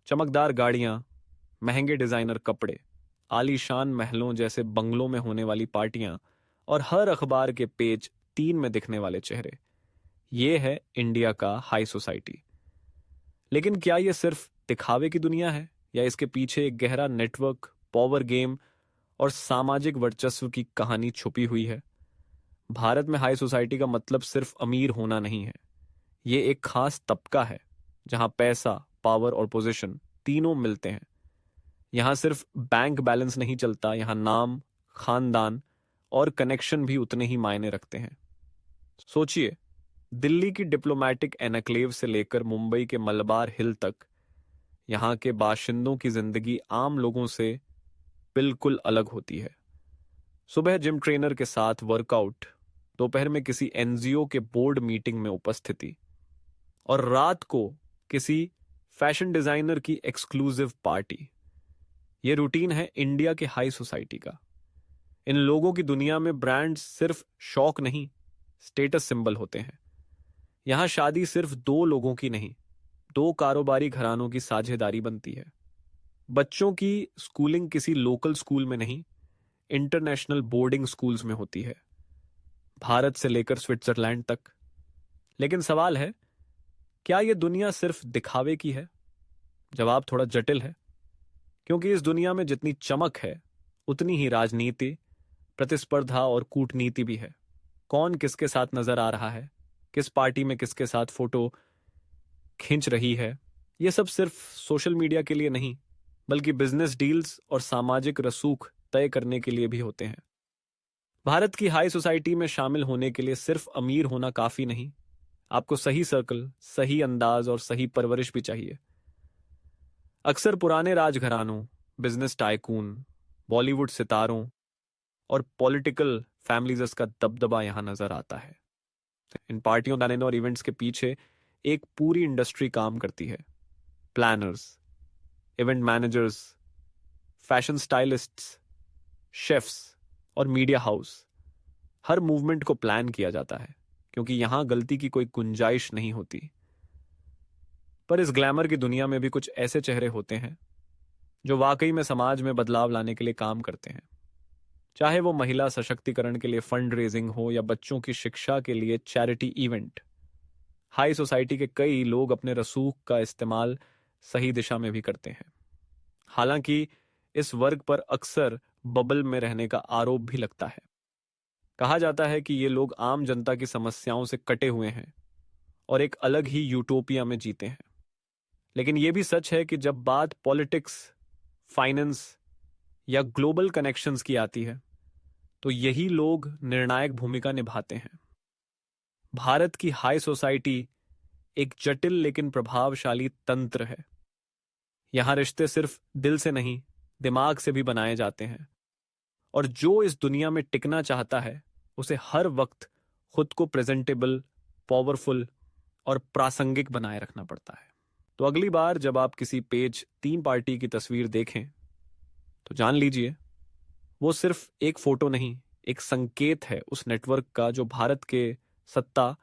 चमकदार गाड़ियां, महंगे डिजाइनर कपड़े, आलीशान महलों जैसे बंगलों में होने वाली पार्टियां और हर अखबार के पेज 3 में दिखने वाले चेहरे। ये है इंडिया का हाई सोसाइटी। लेकिन क्या ये सिर्फ दिखावे की दुनिया है या इसके पीछे एक गहरा नेटवर्क, पावर गेम और सामाजिक वर्चस्व की कहानी छुपी हुई है? भारत में हाई सोसाइटी का मतलब सिर्फ अमीर होना नहीं है। ये एक खास तबका है जहां पैसा, पावर और पोजीशन तीनों मिलते हैं। यहां सिर्फ बैंक बैलेंस नहीं चलता, यहां नाम, खानदान और कनेक्शन भी उतने ही मायने रखते हैं। सोचिए, दिल्ली की डिप्लोमैटिक एनक्लेव से लेकर मुंबई के मलबार हिल तक यहां के बाशिंदों की जिंदगी आम लोगों से बिल्कुल अलग होती है। सुबह जिम ट्रेनर के साथ वर्कआउट, दोपहर में किसी एनजीओ के बोर्ड मीटिंग में उपस्थिति और रात को किसी फैशन डिजाइनर की एक्सक्लूसिव पार्टी। यह रूटीन है इंडिया के हाई सोसाइटी का। इन लोगों की दुनिया में ब्रांड्स सिर्फ शौक नहीं, स्टेटस सिंबल होते हैं। यहां शादी सिर्फ दो लोगों की नहीं, दो कारोबारी घरानों की साझेदारी बनती है। बच्चों की स्कूलिंग किसी लोकल स्कूल में नहीं, इंटरनेशनल बोर्डिंग स्कूल्स में होती है, भारत से लेकर स्विट्जरलैंड तक। लेकिन सवाल है, क्या यह दुनिया सिर्फ दिखावे की है? जवाब थोड़ा जटिल है, क्योंकि इस दुनिया में जितनी चमक है उतनी ही राजनीति, प्रतिस्पर्धा और कूटनीति भी है। कौन किसके साथ नजर आ रहा है, किस पार्टी में किसके साथ फोटो खींच रही है, यह सब सिर्फ सोशल मीडिया के लिए नहीं, बल्कि बिजनेस डील्स और सामाजिक रसूख तय करने के लिए भी होते हैं। भारत की हाई सोसाइटी में शामिल होने के लिए सिर्फ अमीर होना काफी नहीं, आपको सही सर्कल, सही अंदाज और सही परवरिश भी चाहिए। अक्सर पुराने राजघरानों, बिजनेस टाइकून, बॉलीवुड सितारों और पॉलिटिकल फैमिलीज का दबदबा यहां नजर आता है। इन पार्टियों, दाने और इवेंट्स के पीछे एक पूरी इंडस्ट्री काम करती है। Planners, event managers, fashion stylists, chefs और मीडिया हाउस। हर मूवमेंट को प्लान किया जाता है, क्योंकि यहां गलती की कोई गुंजाइश नहीं होती। पर इस ग्लैमर की दुनिया में भी कुछ ऐसे चेहरे होते हैं जो वाकई में समाज में बदलाव लाने के लिए काम करते हैं। चाहे वो महिला सशक्तिकरण के लिए फंड रेजिंग हो या बच्चों की शिक्षा के लिए चैरिटी इवेंट, हाई सोसाइटी के कई लोग अपने रसूख का इस्तेमाल सही दिशा में भी करते हैं। हालांकि इस वर्ग पर अक्सर बबल में रहने का आरोप भी लगता है। कहा जाता है कि ये लोग आम जनता की समस्याओं से कटे हुए हैं और एक अलग ही यूटोपिया में जीते हैं। लेकिन यह भी सच है कि जब बात पॉलिटिक्स, फाइनेंस या ग्लोबल कनेक्शंस की आती है, तो यही लोग निर्णायक भूमिका निभाते हैं। भारत की हाई सोसाइटी एक जटिल लेकिन प्रभावशाली तंत्र है। यहां रिश्ते सिर्फ दिल से नहीं, दिमाग से भी बनाए जाते हैं। और जो इस दुनिया में टिकना चाहता है, उसे हर वक्त खुद को प्रेजेंटेबल, पावरफुल और प्रासंगिक बनाए रखना पड़ता है। तो अगली बार जब आप किसी पेज 3 पार्टी की तस्वीर देखें, तो जान लीजिए वो सिर्फ एक फोटो नहीं, एक संकेत है उस नेटवर्क का जो भारत के सत्ता,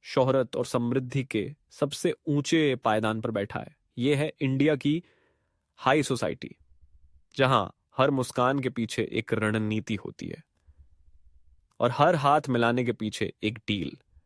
शोहरत और समृद्धि के सबसे ऊंचे पायदान पर बैठा है। यह है इंडिया की हाई सोसाइटी, जहां हर मुस्कान के पीछे एक रणनीति होती है और हर हाथ मिलाने के पीछे एक डील।